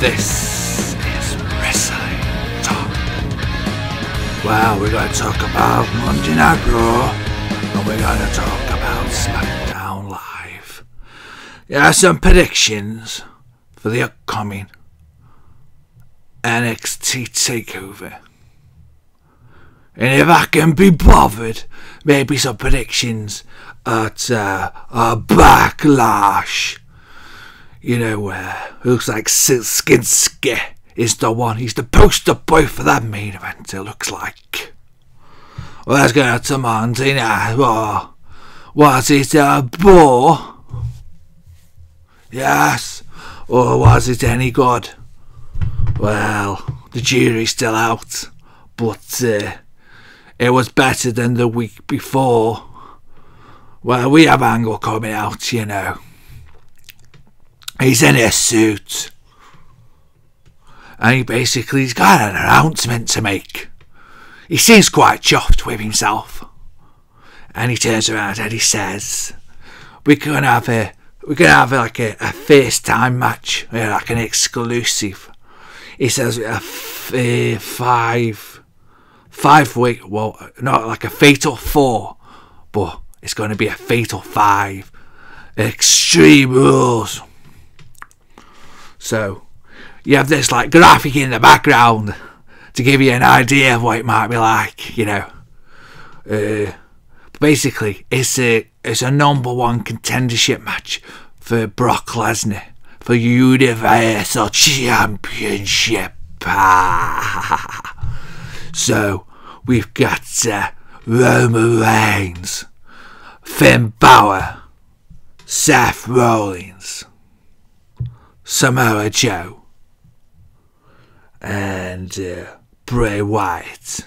This is wrestling talk. Well, we're going to talk about Monday Night Raw, and we're going to talk about SmackDown Live. There are some predictions for the upcoming NXT takeover. And if I can be bothered, maybe some predictions at a backlash. You know, looks like Skinski is the one. He's the poster boy for that main event, it looks like. Well, let's go to Monday Night Raw. Was it a bore? Yes. Or was it any good? Well, the jury's still out. But it was better than the week before. Well, we have Angle coming out, you know. He's in a suit. And he's got an announcement to make. He seems quite chuffed with himself. And he turns around and he says, we're gonna have like a FaceTime match, like an exclusive. He says a 5 week, well, not like a fatal 4, but it's going to be a fatal 5. Extreme Rules. So you have this like graphic in the background to give you an idea of what it might be like, you know. Basically, it's a #1 contendership match for Brock Lesnar for Universal Championship. So we've got Roman Reigns, Finn Balor, Seth Rollins, Samoa Joe, and Bray Wyatt.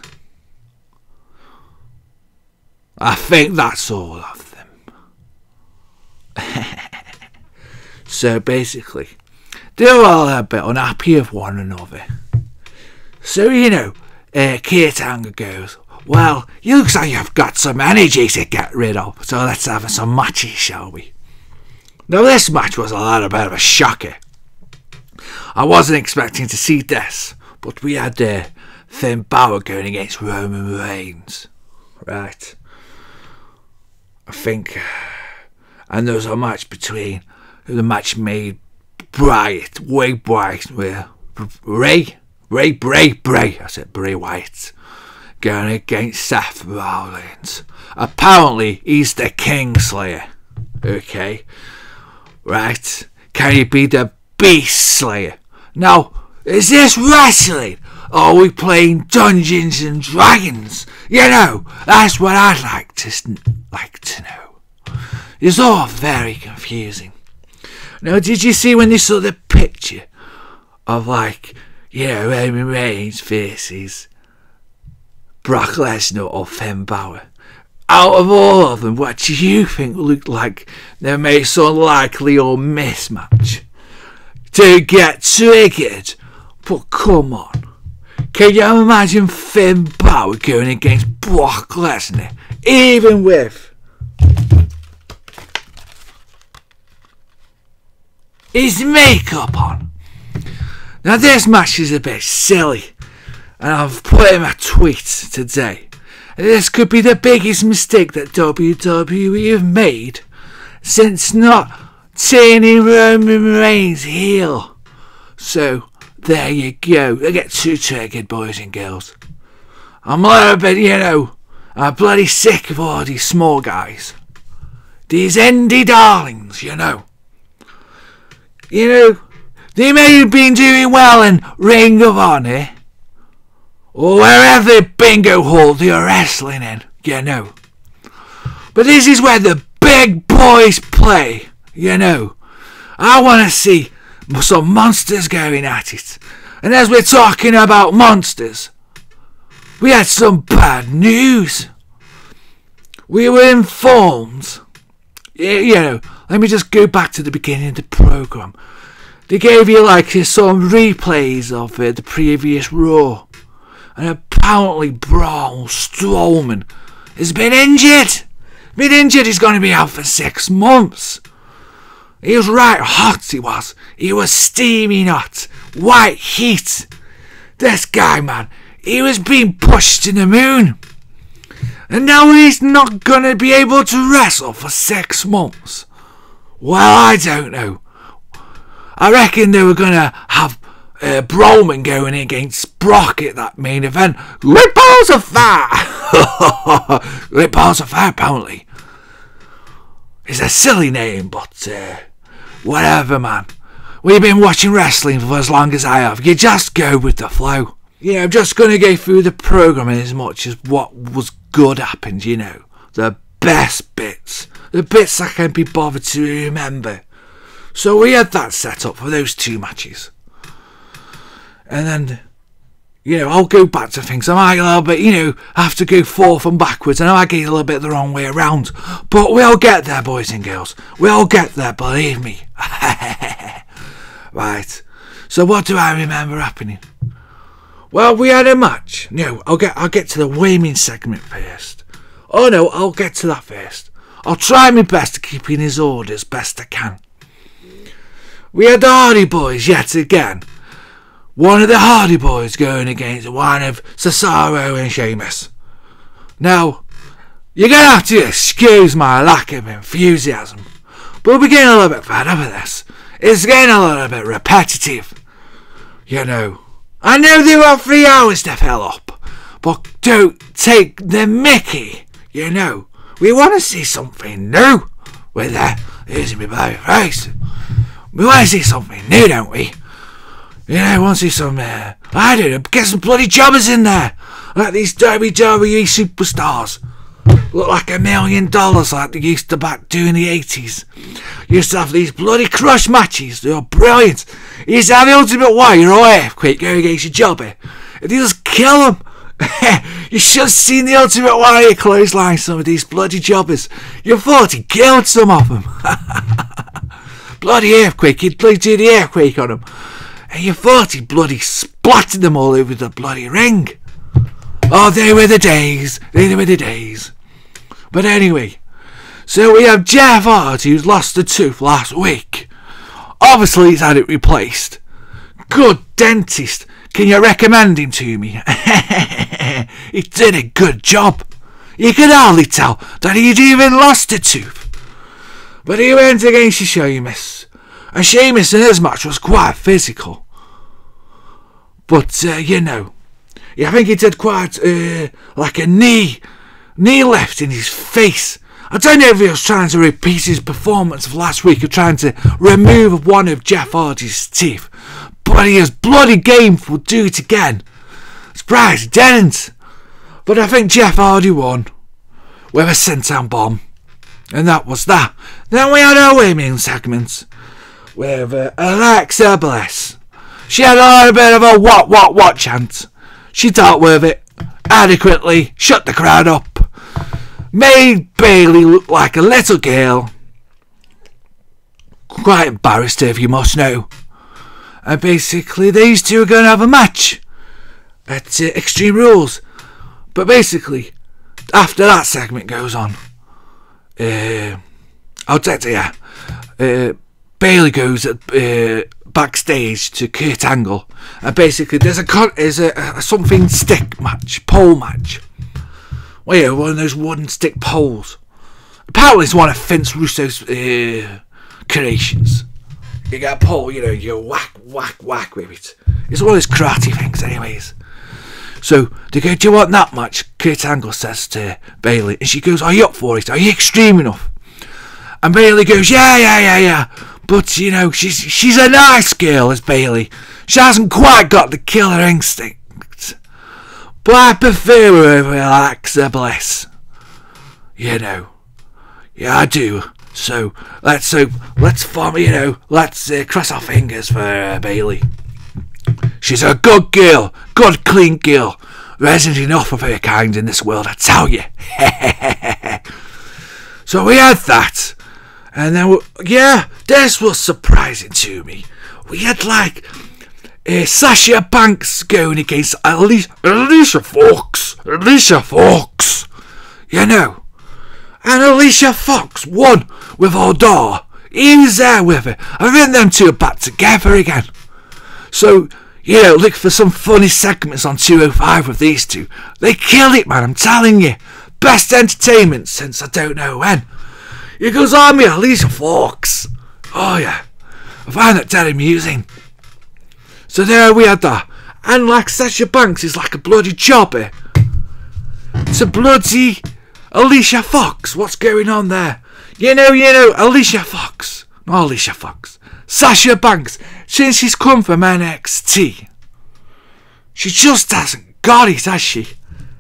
I think that's all of them. So basically, they're all a bit unhappy with one another. So, you know, Kurt Angle goes, well, you looks like you've got some energy to get rid of, so let's have some matches, shall we? Now, this match was a bit of a shocker. I wasn't expecting to see this, but we had Finn Balor going against Roman Reigns, right? I think, and there was a match between the match made Bray Wyatt, Bray Wyatt, going against Seth Rollins. Apparently, he's the Kingslayer. Okay, right? Can he be the Beast Slayer? Now, is this wrestling? Or are we playing Dungeons and Dragons? You know, that's what I'd like to know. It's all very confusing. Now, did you see when they saw the picture of, like, you know, Roman Reigns faces Brock Lesnar or Finn Balor? Out of all of them, what do you think looked like the most unlikely or mismatch to get triggered? But come on, can you imagine Finn Balor going against Brock Lesnar, even with his makeup on? Now this match is a bit silly, and I've put in a tweet today. This could be the biggest mistake that WWE have made since not turning Roman Reigns heel. So there you go. I get too triggered, boys and girls. I'm a little bit, you know, I'm bloody sick of all these small guys. These indie darlings, you know. You know, they may have been doing well in Ring of Honor, or wherever bingo hall they are wrestling in, you know. But this is where the big boys play, you know. I want to see some monsters going at it. And as we're talking about monsters, we had some bad news. We were informed, you know, let me just go back to the beginning of the programme. They gave you like some replays of the previous Raw. And apparently Braun Strowman has been injured. He's going to be out for 6 months. He was right hot, he was. He was steaming hot. White heat. This guy, man, he was being pushed to the moon. And now he's not gonna be able to wrestle for 6 months. Well, I don't know. I reckon they were gonna have Broman going against Brock at that main event. Great Balls of Fire! Great Balls of Fire, apparently. It's a silly name, but whatever, man. We've been watching wrestling for as long as I have. You just go with the flow. I'm just going to go through the programming as much as what was good happened, The best bits. The bits I can be bothered to remember. So we had that set up for those 2 matches. And then, I'll go back to things. I might a little bit, have to go forth and backwards. And I might get a little bit the wrong way around. But we'll get there, boys and girls. We'll get there, believe me. Right. So what do I remember happening? Well, we had a match. No, I'll get to the women's segment first. Oh no, I'll get to that first. I'll try my best to keep in his order as best I can. We had the Hardy Boys yet again. One of the Hardy Boys going against one of Cesaro and Sheamus. Now, you're going to have to excuse my lack of enthusiasm, but we're getting a little bit fed up with this. It's getting a little bit repetitive. I know they were 3 hours to fill up, but don't take the mickey, We want to see something new with that. Using me by face. We want to see something new, don't we? We want to see some, I don't know, get some bloody jobbers in there. Like these WWE superstars. Look like $1 million like they used to back during the 80s. Used to have these bloody crush matches. They were brilliant. You used to have the Ultimate Warrior or Earthquake going against your jobber. And they just kill them. You should have seen the Ultimate Warrior clothesline some of these bloody jobbers. You thought he killed some of them. Bloody Earthquake. He'd do the Earthquake on them. And you thought he bloody splattered them all over the bloody ring. Oh, they were the days. They were the days. But anyway, so we have Jeff Hardy, who's lost a tooth last week. Obviously he's had it replaced. Good dentist. Can you recommend him to me? He did a good job. You could hardly tell that he'd even lost a tooth. But he went against Sheamus. And Sheamus in his match was quite physical. But, I think he did quite like a knee lift in his face. I don't know if he was trying to repeat his performance of last week of trying to remove one of Jeff Hardy's teeth. But he is bloody game for do it again. Surprise, he didn't. But I think Jeff Hardy won with a senton bomb. And that was that. Then we had our women's segment with Alexa Bliss. She had a little bit of a what chant. She dealt with it adequately, shut the crowd up, made Bayley look like a little girl. Quite embarrassed her, if you must know. And basically, these two are going to have a match at Extreme Rules. But basically, after that segment goes on, I'll tell you, Bayley goes backstage to Kurt Angle, and basically there's a something stick match, pole match. Well, yeah, one of those wooden stick poles. Apparently it's one of Vince Russo's creations. You get a pole, you whack with it. It's one of those karate things anyways. So they go, do you want that match? Kurt Angle says to Bayley, and she goes, are you up for it? Are you extreme enough? And Bayley goes, yeah. But, she's a nice girl, is Bayley. She hasn't quite got the killer instinct. But I prefer her over Alexa Bliss. Yeah, I do. So, let's form, let's cross our fingers for Bayley. She's a good girl, good clean girl. There isn't enough of her kind in this world, I tell you. So we had that. And then, this was surprising to me. We had Sasha Banks going against Alicia Fox. And Alicia Fox won with Odor. He was there with her. I think them two are back together again. So, look for some funny segments on 205 with these two. They killed it, man, I'm telling you. Best entertainment since I don't know when. It goes on me, Alicia Fox. Oh, yeah. I find that dead amusing. So there we had that. And like Sasha Banks is like a bloody jobber. It's a bloody Alicia Fox. What's going on there? Alicia Fox. Not Alicia Fox. Sasha Banks. Since she's come from NXT, she just hasn't got it, has she?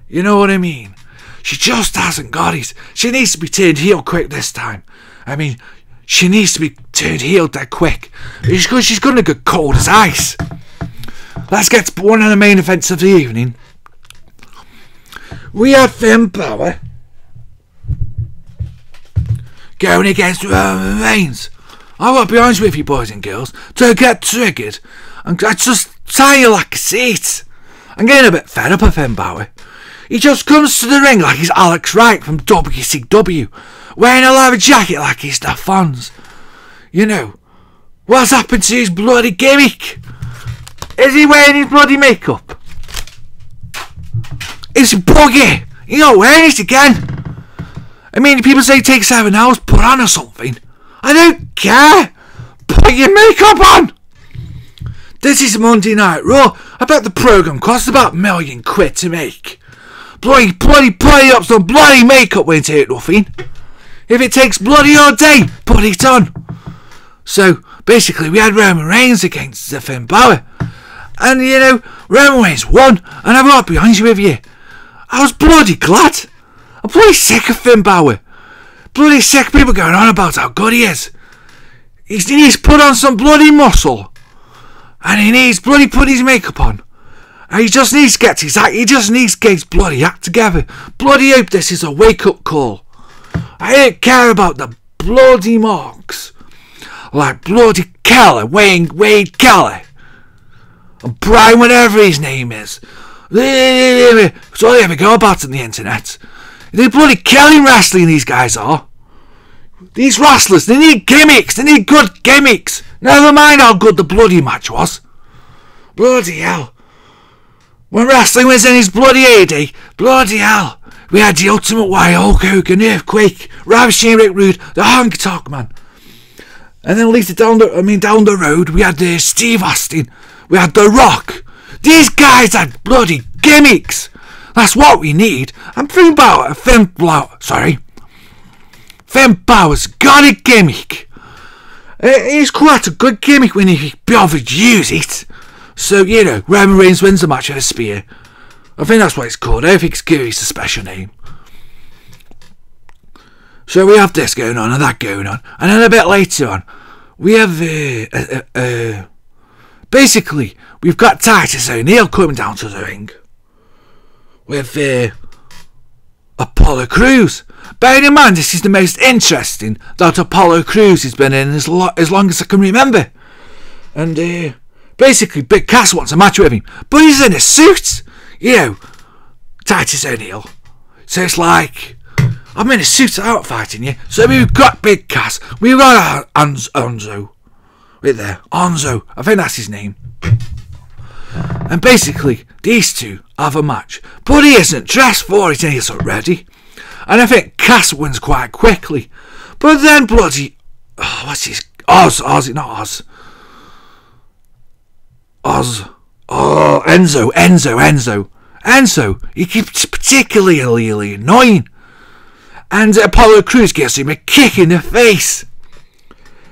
You know what I mean? She just hasn't got it. She needs to be turned heel quick this time. I mean, she needs to be turned heel dead quick. Because she's going to get cold as ice. Let's get to one of the main events of the evening. We had Finn Balor going against Roman Reigns. I won't be honest with you, boys and girls. Don't get triggered. I just tie you like a seat. I'm getting a bit fed up of Finn Balor. He just comes to the ring like he's Alex Wright from WCW, wearing a leather jacket like he's the Fonz. What's happened to his bloody gimmick? Is he wearing his bloody makeup? It's buggy. He's not wearing it again. I mean, people say take 7 hours, put on or something. I don't care. Put your makeup on. This is Monday Night Raw. I bet the programme costs about £1 million to make. Bloody put up some bloody makeup won't take nothing. If it takes bloody all day, put it on. So, basically, we had Roman Reigns against the Finn Balor. And, Roman Reigns won. And I've got to be honest with you, I was bloody glad. I'm bloody sick of Finn Balor. Bloody sick of people going on about how good he is. He needs to put on some bloody muscle. And he needs bloody put his makeup on. And he just needs to get his bloody act together. Bloody hope this is a wake-up call. I don't care about the bloody marks. Like bloody Keller, Wade Keller. And Brian, whatever his name is. That's all they ever go about on the internet. They're bloody killing wrestling, these guys are. These wrestlers, they need gimmicks. They need good gimmicks. Never mind how good the bloody match was. Bloody hell. When wrestling was in his bloody heyday, bloody hell, we had the Ultimate Warrior, Hulk Hogan, Earthquake, Ravishing Rick Rude, the Honky Tonk Man. And then later down the road, we had Steve Austin, we had The Rock. These guys had bloody gimmicks. That's what we need. I'm thinking about Finn Balor's got a gimmick. He's quite a good gimmick when he bothered to use it. So, Roman Reigns wins the match with a spear. I think that's what it's called. I don't think it's a special name. So we have this going on and that going on. And then a bit later on, we have basically, we've got Titus O'Neil coming down to the ring with Apollo Crews. Bearing in mind, this is the most interesting that Apollo Crews has been in as long as I can remember. And basically, Big Cass wants a match with him, but he's in a suit. Titus O'Neil. So it's like, I'm in a suit out fighting you. So we've got Big Cass. We've got Onzo. Right there. Onzo. I think that's his name. And basically, these two have a match. But he isn't dressed for it and he isn't ready. And I think Cass wins quite quickly. But then bloody... what's his... Oz, not Oz. Oh, Enzo, he keeps particularly annoying. And Apollo Crews gives him a kick in the face.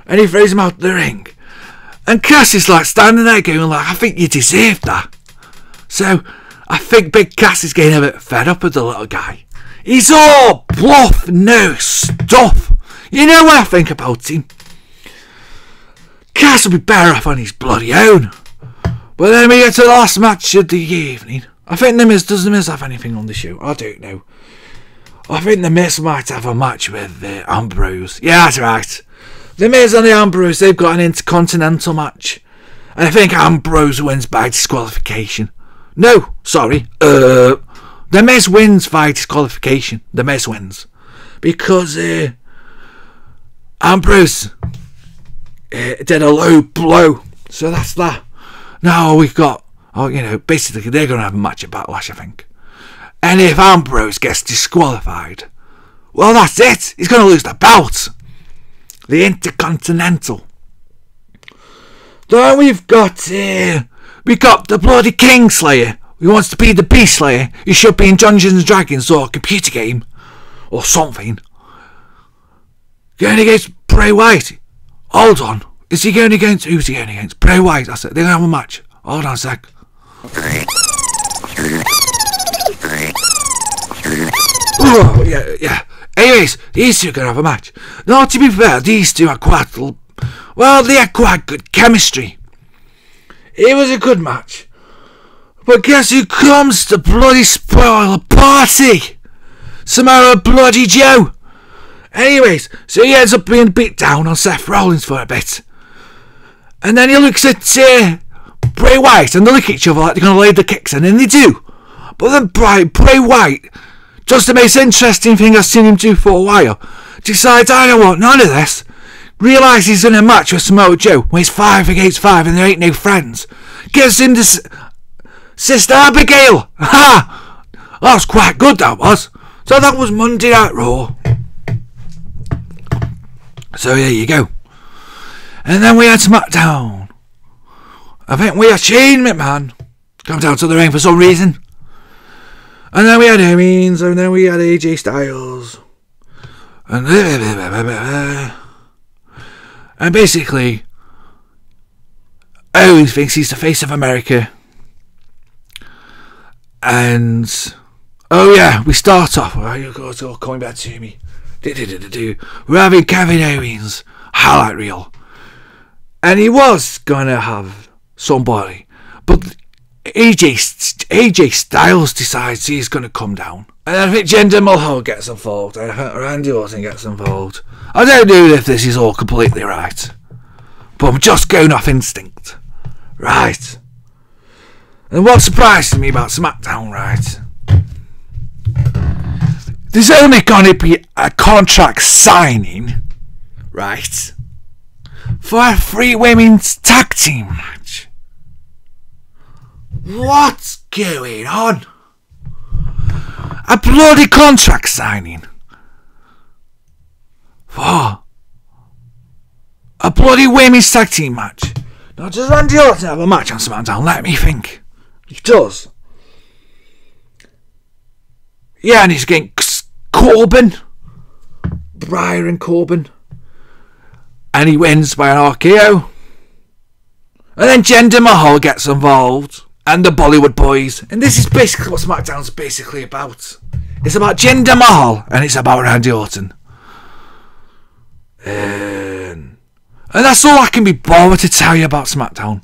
And he throws him out the ring. And Cass is like standing there going like, I think you deserve that. So, I think Big Cass is getting a bit fed up with the little guy. He's all bluff, no stuff. You know what I think about him? Cass will be better off on his bloody own. But then we get to the last match of the evening. I think does The Miz have anything on the show? I don't know. I think The Miz might have a match with Ambrose. Yeah, that's right. The Miz and the Ambrose, they've got an intercontinental match. And I think Ambrose wins by disqualification. No, sorry. The Miz wins by disqualification. The Miz wins. Because Ambrose did a low blow. So that's that. Now we've got, basically they're going to have a match at Backlash, I think. And if Ambrose gets disqualified, well, that's it. He's going to lose the belt. The Intercontinental. Then we've got the bloody Kingslayer. He wants to be the Beast Slayer. He should be in Dungeons and Dragons or a computer game. Or something. Going against Bray Wyatt. Hold on. Is he going against... Who's he going against? Bray Wyatt. That's it. They're going to have a match. Hold on a sec. Oh, yeah. Anyways, these two are going to have a match. Now, to be fair, these two are they had quite good chemistry. It was a good match. But guess who comes to bloody spoil the party? Samoa Bloody Joe. Anyways, so he ends up being beat down on Seth Rollins for a bit. And then he looks at Bray Wyatt and they look at each other like they're going to lay the kicks, and then they do. But then Bray Wyatt, just the most interesting thing I've seen him do for a while, decides, I don't want none of this. Realises he's in a match with Samoa Joe when it's 5 against 5 and there ain't no friends. Gives him this Sister Abigail. Ha! That was quite good, that was. So that was Monday Night Raw. So there you go. And then we had SmackDown. I think we had Shane McMahon come down to the ring for some reason. And then we had Owens, and then we had AJ Styles. And basically, Owens thinks he's the face of America. And, oh yeah, we start off, it's all coming back to me. We're having Kevin Owens highlight reel. And he was going to have somebody, but AJ Styles decides he's going to come down. And I think Jinder Mahal gets involved. I think Randy Orton gets involved. I don't know if this is all completely right, but I'm just going off instinct. Right. And what surprised me about SmackDown, right? There's only going to be a contract signing, right, for a 3 women's tag team match. What's going on? A bloody contract signing for a bloody women's tag team match. Now, does Randy Orton have a match on SmackDown? Let me think. He does. Yeah, and he's against Corbin. Byron Corbin. And he wins by an RKO. And then Jinder Mahal gets involved. And the Bollywood Boys. And this is basically what SmackDown's basically about. It's about Jinder Mahal. And it's about Randy Orton. And that's all I can be bothered to tell you about SmackDown.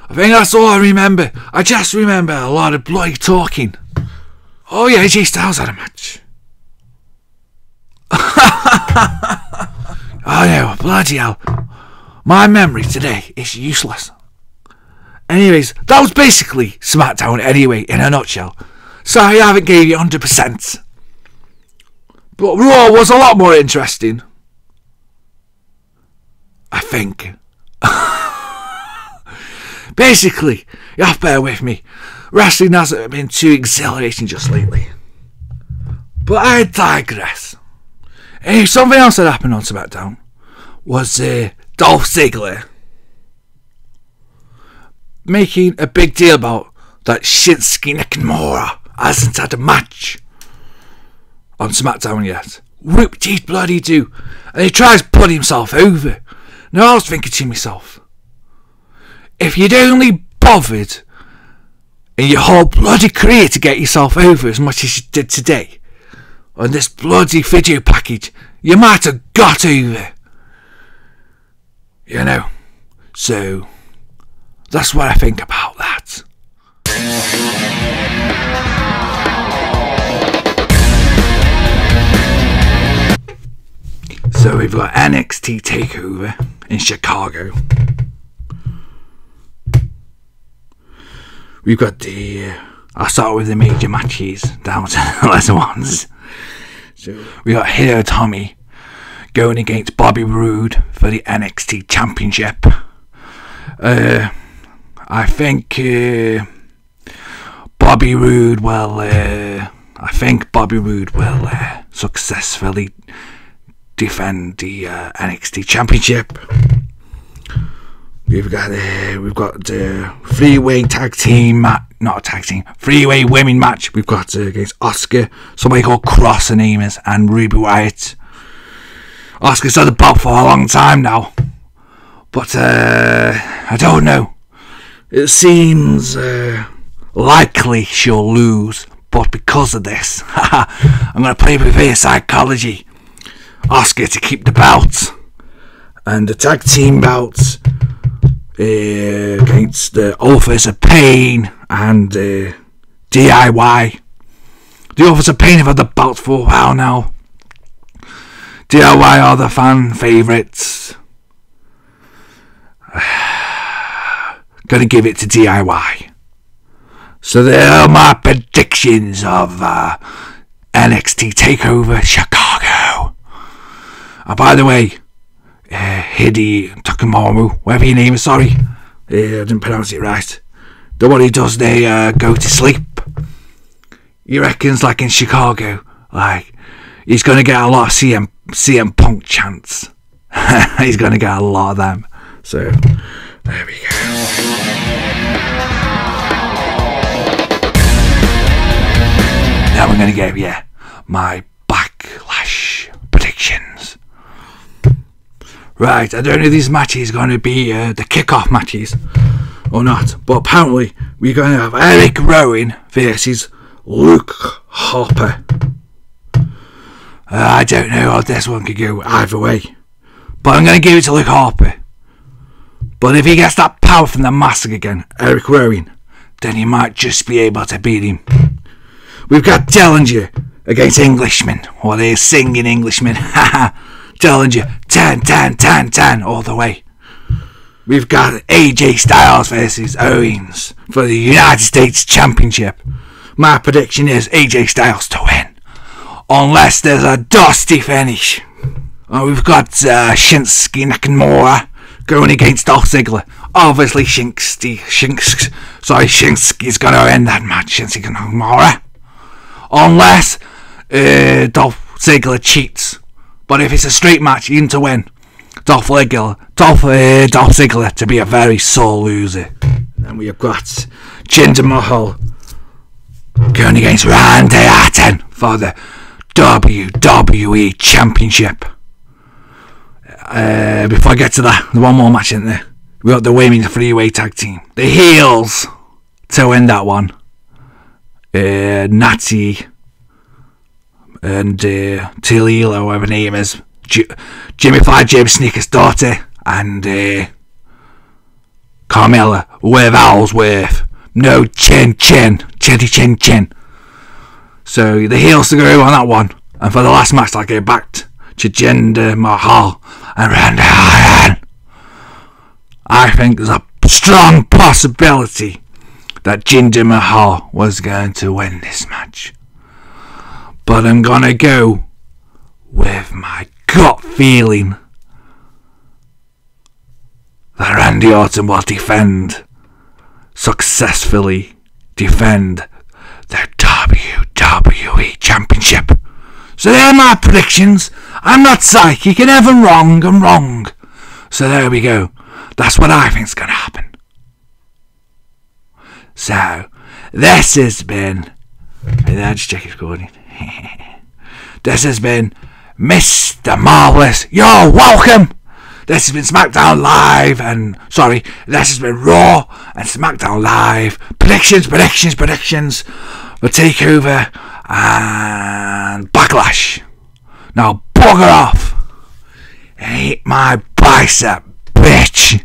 I think that's all I remember. I just remember a lot of bloody talking. Oh yeah, AJ Styles had a match. Oh no, bloody hell. My memory today is useless. Anyways, that was basically SmackDown anyway, in a nutshell. Sorry I haven't gave you 100%. But Raw was a lot more interesting. I think. Basically, you have to bear with me. Wrestling hasn't been too exhilarating just lately. But I digress. And something else that happened on SmackDown was Dolph Ziggler making a big deal about that Shinsuke Nakamura hasn't had a match on SmackDown yet. Whoop-dee bloody do. And he tries to put himself over. Now I was thinking to myself, if you'd only bothered in your whole bloody career to get yourself over as much as you did today on this bloody video package, you might have got over. You know. So that's what I think about that. So we've got NXT TakeOver in Chicago. We've got I'll start with the major matches down to the lesser ones. So we got Hideo Itami going against Bobby Roode for the NXT Championship. I think Bobby Roode will successfully defend the NXT Championship. We've got three-way three-way women match. We've got against Asuka, somebody called Cross, her name is, and Ruby Riott. Asuka's had the belt for a long time now, but I don't know. It seems likely she'll lose, but because of this, I'm going to play reverse psychology. Asuka to keep the belt, and the tag team belts against the Authors of Pain and DIY. The Authors of Pain have had the belt for a while now. DIY are the fan favourites. Gonna give it to DIY. So there are my predictions of NXT TakeOver Chicago. And by the way, Hideo Takamaru, whatever your name is, sorry, I didn't pronounce it right. The one who does they go to sleep. He reckons, like in Chicago, like he's gonna get a lot of CM Punk chants. He's gonna get a lot of them. So there we go. Now I'm gonna give you my backlash predictions. Right, I don't know if these matches are going to be the kickoff matches or not, but apparently we're going to have Eric Rowan versus Luke Harper. I don't know how this one could go either way, but I'm going to give it to Luke Harper. But if he gets that power from the mask again, Eric Rowan, then he might just be able to beat him. We've got Dillinger against Englishman, or they're singing Englishman. Haha. Dillinger, 10, 10, 10, 10, all the way. We've got AJ Styles versus Owens for the United States Championship. My prediction is AJ Styles to win, unless there's a dusty finish. We've got Shinsuke Nakamura going against Dolph Ziggler. Obviously, Shinsuke's going to win that match, Shinsuke Nakamura, unless Dolph Ziggler cheats. But if it's a straight match, you need to win. Dolph Ziggler to be a very sore loser. Then we have got Jinder Mahal going against Randy Orton for the WWE Championship. Before I get to that, there's one more match in there. We got the women's three-way tag team. The heels to win that one. Natty and Talila, whatever her name is, Jimmy Fly, James Sneaker's daughter, and Carmella with Ellsworth. No chin. So the heels to go on that one. And for the last match, I'll go back to Jinder Mahal and Randy Orton. I think there's a strong possibility that Jinder Mahal was going to win this match. But I'm gonna go with my gut feeling that Randy Orton will successfully defend the WWE Championship. So there are my predictions. I'm not psychic, and if I'm wrong, I'm wrong. So there we go. That's what I think's gonna happen. So this has been. Just check his recording. This has been Mr. Marvelous. You're welcome. This has been SmackDown Live, this has been Raw and SmackDown Live. Predictions for TakeOver and Backlash. Now bugger off and eat my bicep, bitch.